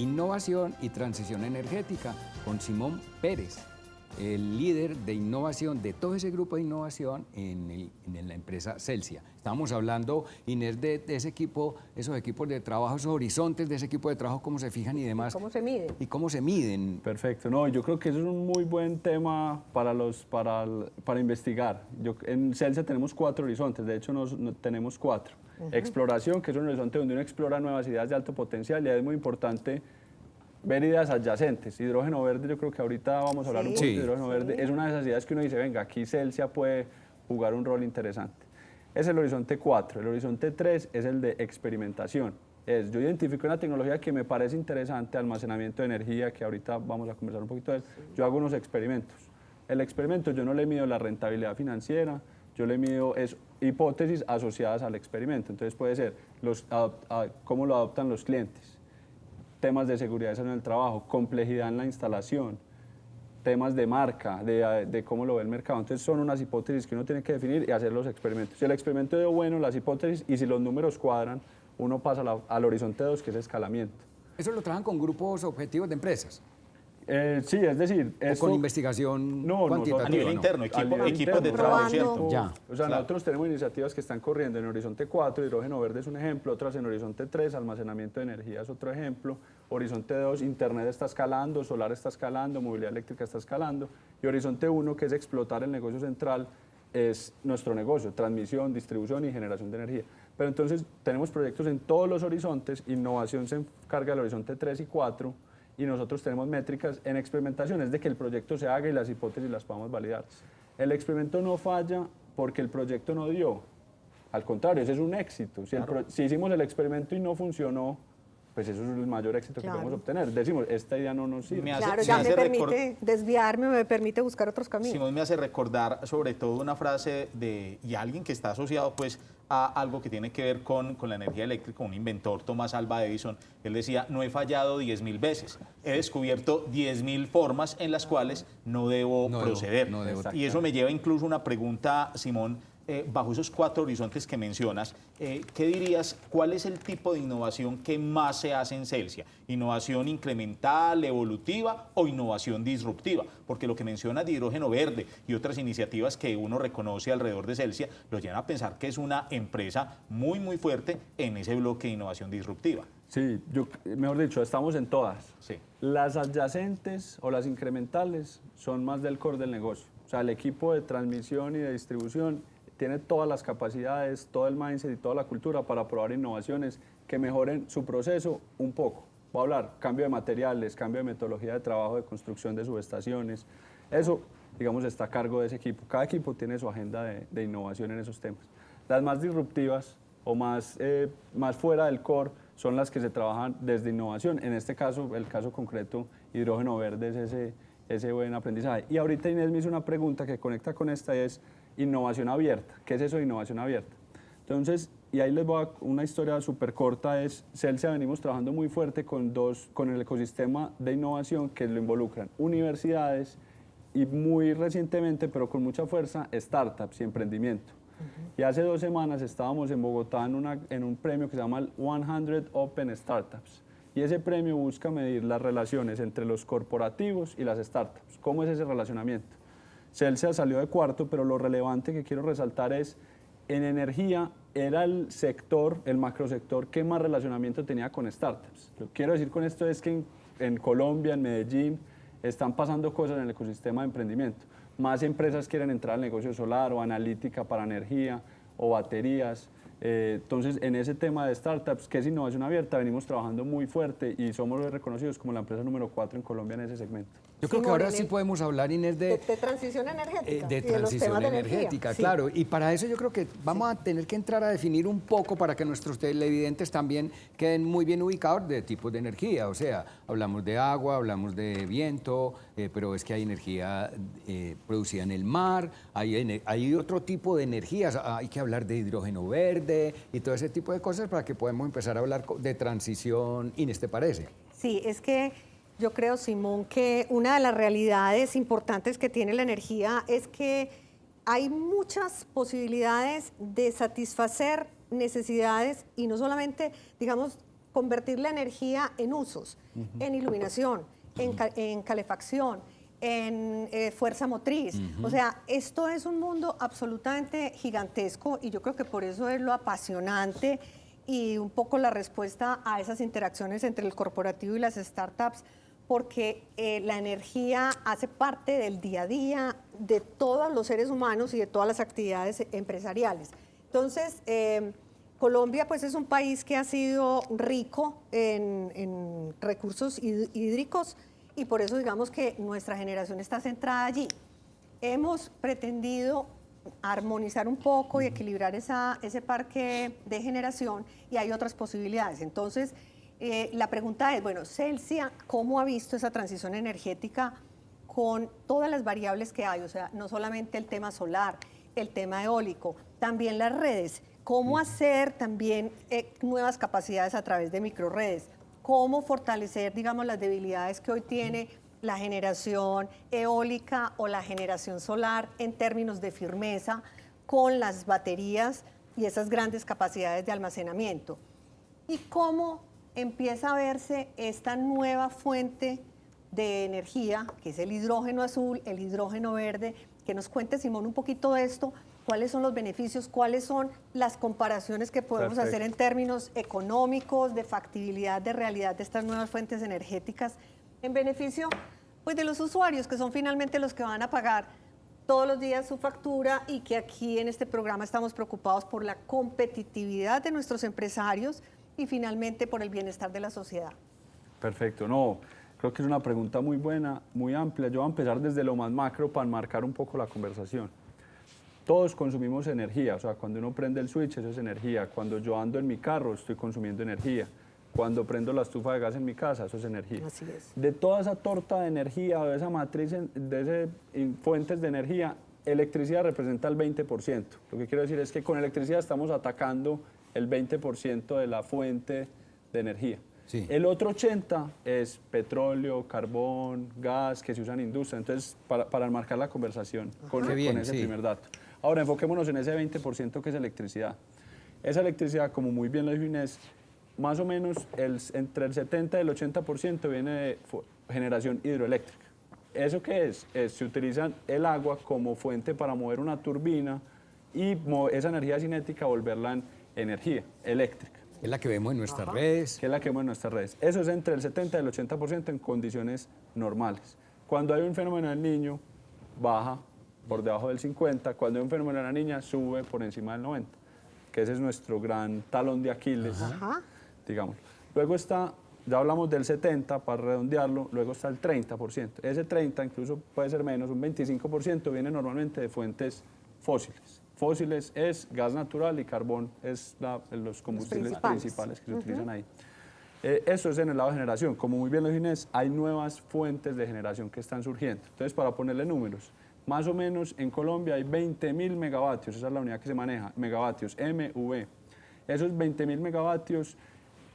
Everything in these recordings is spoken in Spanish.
innovación y transición energética con Simón Pérez, el líder de innovación de todo ese grupo de innovación en la empresa Celsia. Estábamos hablando, Inés, de ese equipo, esos equipos de trabajo, esos horizontes de ese equipo de trabajo, cómo se fijan y demás. ¿Cómo se miden? Y cómo se miden. Perfecto, no, yo creo que eso es un muy buen tema para investigar. En Celsia tenemos 4 horizontes, de hecho tenemos 4. Exploración, que es un horizonte donde uno explora nuevas ideas de alto potencial, y es muy importante ver ideas adyacentes. Hidrógeno verde, yo creo que ahorita vamos a hablar un poco de hidrógeno verde. Es una de esas ideas que uno dice, venga, aquí Celsia puede jugar un rol interesante. Es el horizonte 4. El horizonte 3 es el de experimentación. Yo identifico una tecnología que me parece interesante, almacenamiento de energía, que ahorita vamos a conversar un poquito de él. Yo hago unos experimentos. El experimento yo no le mido la rentabilidad financiera, yo le mido hipótesis asociadas al experimento. Entonces puede ser cómo lo adoptan los clientes, temas de seguridad en el trabajo, complejidad en la instalación, temas de marca, de cómo lo ve el mercado. Entonces son unas hipótesis que uno tiene que definir y hacer los experimentos. Si el experimento dio bueno, las hipótesis, y si los números cuadran, uno pasa al horizonte 2, que es escalamiento. ¿Eso lo trabajan con grupos objetivos de empresas? Sí, es decir... ¿O con investigación cuantitativa? A nivel interno, equipos de trabajo, ¿cierto? Ya, o sea, claro. Nosotros tenemos iniciativas que están corriendo en Horizonte 4, hidrógeno verde es un ejemplo, otras en Horizonte 3, almacenamiento de energía es otro ejemplo, Horizonte 2, Internet está escalando, solar está escalando, movilidad eléctrica está escalando, y Horizonte 1, que es explotar el negocio central, es nuestro negocio, transmisión, distribución y generación de energía. Pero entonces tenemos proyectos en todos los horizontes, innovación se encarga del horizonte 3 y 4, y nosotros tenemos métricas en experimentación, es de que el proyecto se haga y las hipótesis las podamos validar. El experimento no falla porque el proyecto no dio, al contrario, ese es un éxito. Si hicimos el experimento y no funcionó, pues eso es el mayor éxito que podemos obtener. Decimos, esta idea no nos sirve. Claro, ya me permite desviarme, me permite buscar otros caminos. Simón me hace recordar sobre todo una frase y alguien que está asociado pues a algo que tiene que ver con la energía eléctrica, un inventor, Thomas Alva Edison. Él decía, no he fallado 10.000 veces, he descubierto 10.000 formas en las cuales no debo proceder. Y eso me lleva incluso a una pregunta, Simón, bajo esos 4 horizontes que mencionas, ¿qué dirías? ¿Cuál es el tipo de innovación que más se hace en Celsia? ¿Innovación incremental, evolutiva o innovación disruptiva? Porque lo que mencionas de hidrógeno verde y otras iniciativas que uno reconoce alrededor de Celsia, lo llevan a pensar que es una empresa muy, muy fuerte en ese bloque de innovación disruptiva. Sí, mejor dicho, estamos en todas. Sí. Las adyacentes o las incrementales son más del core del negocio. O sea, el equipo de transmisión y de distribución tiene todas las capacidades, todo el mindset y toda la cultura para probar innovaciones que mejoren su proceso un poco. Voy a hablar, cambio de materiales, cambio de metodología de trabajo, de construcción de subestaciones. Eso, digamos, está a cargo de ese equipo. Cada equipo tiene su agenda de innovación en esos temas. Las más disruptivas o más fuera del core son las que se trabajan desde innovación. En este caso, el caso concreto, hidrógeno verde es ese buen aprendizaje. Y ahorita Inés me hizo una pregunta que conecta con esta, y es innovación abierta. ¿Qué es eso de innovación abierta? Entonces, y ahí les voy a una historia súper corta, es Celsia venimos trabajando muy fuerte con el ecosistema de innovación que lo involucran universidades y muy recientemente, pero con mucha fuerza, startups y emprendimiento. Y hace 2 semanas estábamos en Bogotá en un premio que se llama el 100 Open Startups. Y ese premio busca medir las relaciones entre los corporativos y las startups. ¿Cómo es ese relacionamiento? Celsia salió de cuarto, pero lo relevante que quiero resaltar es, en energía era el sector, el macrosector que más relacionamiento tenía con startups. Lo que quiero decir con esto es que en Colombia, en Medellín, están pasando cosas en el ecosistema de emprendimiento. Más empresas quieren entrar al negocio solar o analítica para energía o baterías. Entonces, en ese tema de startups, que es innovación abierta, venimos trabajando muy fuerte y somos reconocidos como la empresa número 4 en Colombia en ese segmento. Yo creo que ahora sí podemos hablar, Inés, de transición energética. De transición energética, claro. Y para eso yo creo que vamos a tener que entrar a definir un poco para que nuestros televidentes también queden muy bien ubicados de tipos de energía. O sea, hablamos de agua, hablamos de viento, pero es que hay energía producida en el mar, hay otro tipo de energías, hay que hablar de hidrógeno verde y todo ese tipo de cosas para que podamos empezar a hablar de transición. Inés, ¿te parece? Sí, es que yo creo, Simón, que una de las realidades importantes que tiene la energía es que hay muchas posibilidades de satisfacer necesidades y no solamente, digamos, convertir la energía en usos, en iluminación, en calefacción, en fuerza motriz. O sea, esto es un mundo absolutamente gigantesco y yo creo que por eso es lo apasionante y un poco la respuesta a esas interacciones entre el corporativo y las startups, porque la energía hace parte del día a día de todos los seres humanos y de todas las actividades empresariales. Entonces, Colombia pues es un país que ha sido rico en recursos hídricos y por eso digamos que nuestra generación está centrada allí. Hemos pretendido armonizar un poco y equilibrar ese parque de generación y hay otras posibilidades. Entonces, la pregunta es, bueno, Celsia, ¿cómo ha visto esa transición energética con todas las variables que hay? O sea, no solamente el tema solar, el tema eólico, también las redes. ¿Cómo hacer también nuevas capacidades a través de microredes? ¿Cómo fortalecer, digamos, las debilidades que hoy tiene la generación eólica o la generación solar en términos de firmeza con las baterías y esas grandes capacidades de almacenamiento? ¿Y cómo empieza a verse esta nueva fuente de energía, que es el hidrógeno azul, el hidrógeno verde? Que nos cuente, Simón, un poquito de esto. ¿Cuáles son los beneficios? ¿Cuáles son las comparaciones que podemos hacer en términos económicos, de factibilidad, de realidad de estas nuevas fuentes energéticas en beneficio pues, de los usuarios, que son finalmente los que van a pagar todos los días su factura y que aquí en este programa estamos preocupados por la competitividad de nuestros empresarios y finalmente por el bienestar de la sociedad? Perfecto, no, creo que es una pregunta muy buena, muy amplia. Yo voy a empezar desde lo más macro para enmarcar un poco la conversación. Todos consumimos energía, o sea, cuando uno prende el switch, eso es energía. Cuando yo ando en mi carro, estoy consumiendo energía. Cuando prendo la estufa de gas en mi casa, eso es energía. Así es. De toda esa torta de energía, o de esa matriz de fuentes de energía, electricidad representa el 20%. Lo que quiero decir es que con electricidad estamos atacando el 20% de la fuente de energía. Sí. El otro 80% es petróleo, carbón, gas, que se usan en industria. Entonces, para enmarcar la conversación con ese primer dato. Ahora, enfoquémonos en ese 20% que es electricidad. Esa electricidad, como muy bien lo dijo Inés, más o menos entre el 70 y el 80% viene de generación hidroeléctrica. ¿Eso qué es? Se utiliza el agua como fuente para mover una turbina y esa energía cinética volverla en energía eléctrica. Es la que vemos en nuestras redes. Que es la que vemos en nuestras redes. Eso es entre el 70 y el 80% en condiciones normales. Cuando hay un fenómeno del niño, baja por debajo del 50%. Cuando hay un fenómeno de la niña, sube por encima del 90%. Que ese es nuestro gran talón de Aquiles, digamos. Luego está, ya hablamos del 70%, para redondearlo, luego está el 30%. Ese 30%, incluso puede ser menos, un 25%, viene normalmente de fuentes fósiles. Fósiles es gas natural y carbón es los combustibles principales que se utilizan ahí. Eso es en el lado de generación. Como muy bien lo dijo Inés, hay nuevas fuentes de generación que están surgiendo. Entonces, para ponerle números, más o menos en Colombia hay 20.000 megavatios, esa es la unidad que se maneja, megavatios, MV. Esos 20.000 megavatios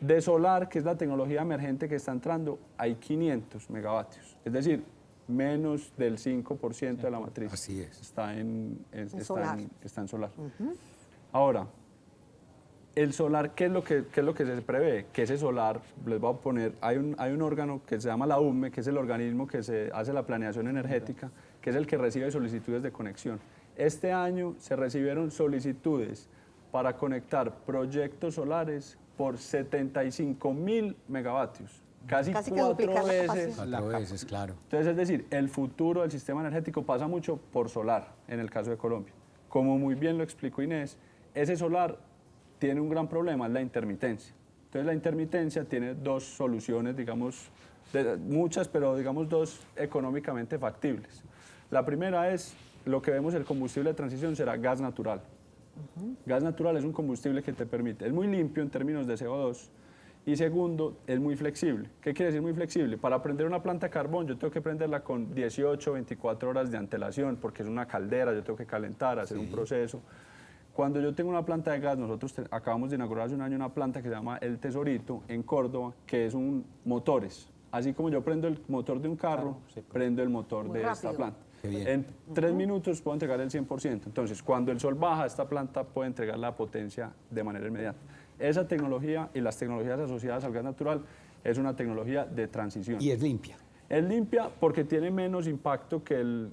de solar, que es la tecnología emergente que está entrando, hay 500 megavatios. Es decir, menos del 5% de la matriz. Así es. Está en solar. Ahora, el solar, ¿qué es lo que se prevé? Que ese solar, les voy a poner, hay un órgano que se llama la UME, que es el organismo que se hace la planeación energética, que es el que recibe solicitudes de conexión. Este año se recibieron solicitudes para conectar proyectos solares por 75.000 megavatios. Casi que 4 veces. 4 veces, claro. Entonces, es decir, el futuro del sistema energético pasa mucho por solar, en el caso de Colombia. Como muy bien lo explicó Inés, ese solar tiene un gran problema, es la intermitencia. Entonces, la intermitencia tiene dos soluciones, digamos, muchas, pero digamos dos económicamente factibles. La primera es, lo que vemos, el combustible de transición será gas natural. Gas natural es un combustible que te permite, es muy limpio en términos de CO2, y segundo, es muy flexible. ¿Qué quiere decir muy flexible? Para prender una planta de carbón, yo tengo que prenderla con 18, 24 horas de antelación, porque es una caldera, yo tengo que calentar, hacer un proceso. Cuando yo tengo una planta de gas, nosotros acabamos de inaugurar hace un año una planta que se llama El Tesorito, en Córdoba, que es motores. Así como yo prendo el motor de un carro, prendo el motor de esta planta. En 3 minutos puedo entregar el 100%. Entonces, cuando el sol baja, esta planta puede entregar la potencia de manera inmediata. esa tecnología y las tecnologías asociadas al gas natural es una tecnología de transición. Y es limpia. Es limpia porque tiene menos impacto que el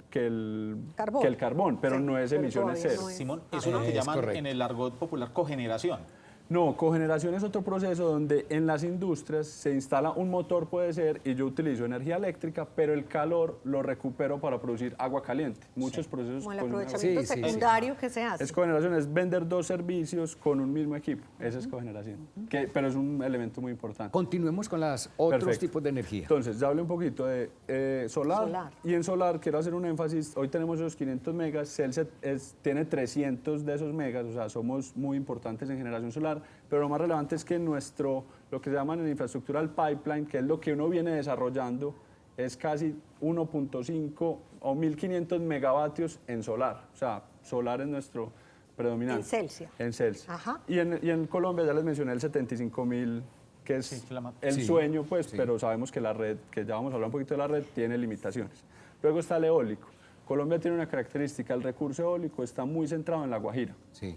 carbón, pero Sí, no es pero emisiones todavía cero. no es. Simón, eso es lo que Es llaman correcto. en el argot popular cogeneración. No, cogeneración es otro proceso donde en las industrias se instala un motor, puede ser, y yo utilizo energía eléctrica, pero el calor lo recupero para producir agua caliente. Muchos procesos Como el con agua aprovechamiento Sí, sí, sí. secundario que se hace. Es cogeneración, es vender dos servicios con un mismo equipo. Esa es cogeneración. Pero es un elemento muy importante. Continuemos con los otros Perfecto. tipos de energía. Entonces, ya hablé un poquito de solar, Solar. Y en solar quiero hacer un énfasis. Hoy tenemos esos 500 megas, Celsius tiene 300 de esos megas, o sea, somos muy importantes en generación solar, pero lo más relevante es que lo que se llama en infraestructura el pipeline, que es lo que uno viene desarrollando, es casi 1.5 o 1.500 megavatios en solar. O sea, solar es nuestro predominante. En Celsius. En Celsius. Ajá. Y en Colombia ya les mencioné el 75.000, que es Sí, el sí, sueño, pues, sí. pero sabemos que la red, que ya vamos a hablar un poquito de la red, tiene limitaciones. Luego está el eólico. Colombia tiene una característica, el recurso eólico está muy centrado en La Guajira. Sí.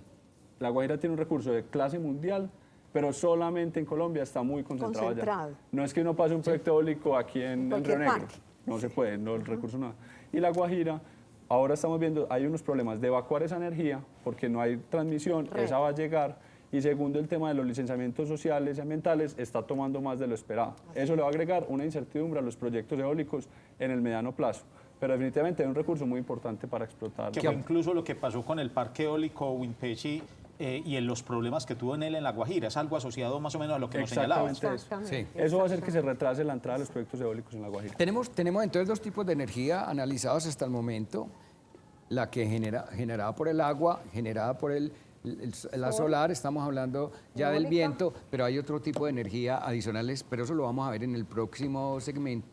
La Guajira tiene un recurso de clase mundial, pero solamente en Colombia está muy concentrado allá. Concentrado. No es que uno pase un proyecto eólico aquí en Río cualquier Negro. parque. No se puede, no, el recurso no. Y La Guajira, ahora estamos viendo, hay unos problemas de evacuar esa energía porque no hay transmisión, Red. esa va a llegar. Y segundo, el tema de los licenciamientos sociales y ambientales está tomando más de lo esperado. Eso le va a agregar una incertidumbre a los proyectos eólicos en el mediano plazo. Pero definitivamente es un recurso muy importante para explotar. Que fue incluso lo que pasó con el parque eólico Winpechi y en los problemas que tuvo en él en La Guajira. Es algo asociado más o menos a lo que nos señalabas. Exactamente eso. Exactamente. Sí. Eso va a hacer que se retrase la entrada de los proyectos eólicos en La Guajira. Tenemos entonces dos tipos de energía analizados hasta el momento. La que generada por el agua, generada por la solar, estamos hablando ya del Eólica. viento, pero hay otro tipo de energía adicionales, pero eso lo vamos a ver en el próximo segmento.